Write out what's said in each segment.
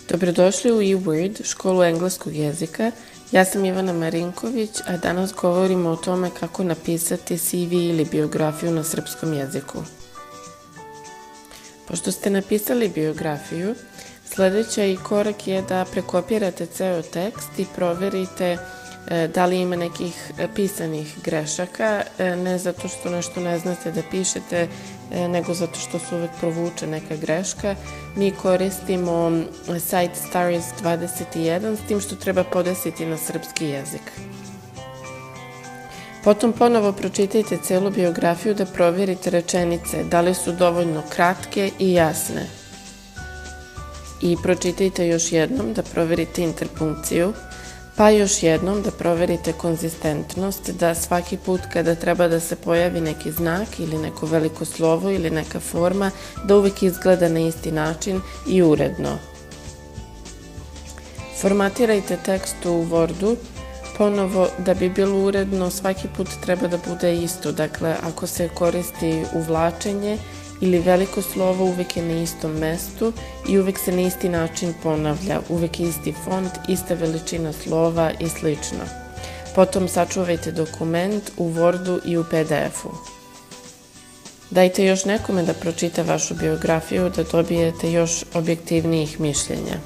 Dobrodošli u eWord, školu engleskog jezika. Ja sam Ivana Marinković, a danas govorimo o tome kako napisati CV ili biografiju na srpskom jeziku. Pošto ste napisali biografiju, sljedeći korak je da prekopirate ceo tekst i proverite da li ima nekih pisanih grešaka, ne zato što nešto ne znate da pišete, nego zato što se uvek provuče neka greška. Mi koristimo sajt Stars21, s tim što treba podesiti na srpski jezik. Potom ponovo pročitajte celu biografiju da proverite rečenice, da li su dovoljno kratke i jasne. I pročitajte još jednom da proverite interpunkciju, pa još jednom da proverite konzistentnost, da svaki put kada treba da se pojavi neki znak ili neko veliko slovo ili neka forma, da uvek izgleda na isti način i uredno. Formatirajte tekst u Wordu, ponovo da bi bilo uredno svaki put treba da bude isto, dakle ako se koristi uvlačenje ili veliko slovo uvek je na istom mestu i uvek se na isti način ponavlja, uvek je isti font, ista veličina slova i slično. Potom sačuvajte dokument u Wordu i u PDF-u. Dajte još nekome da pročita vašu biografiju da dobijete još objektivnijih mišljenja.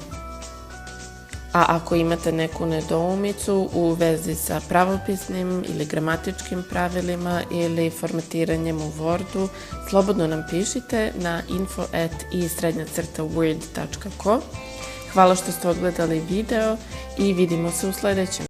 A ako imate neku nedoumicu u vezi sa pravopisnim ili gramatičkim pravilima ili formatiranjem u Wordu, slobodno nam pišite na info@i-word.co. Hvala što ste odgledali video i vidimo se u sljedećem.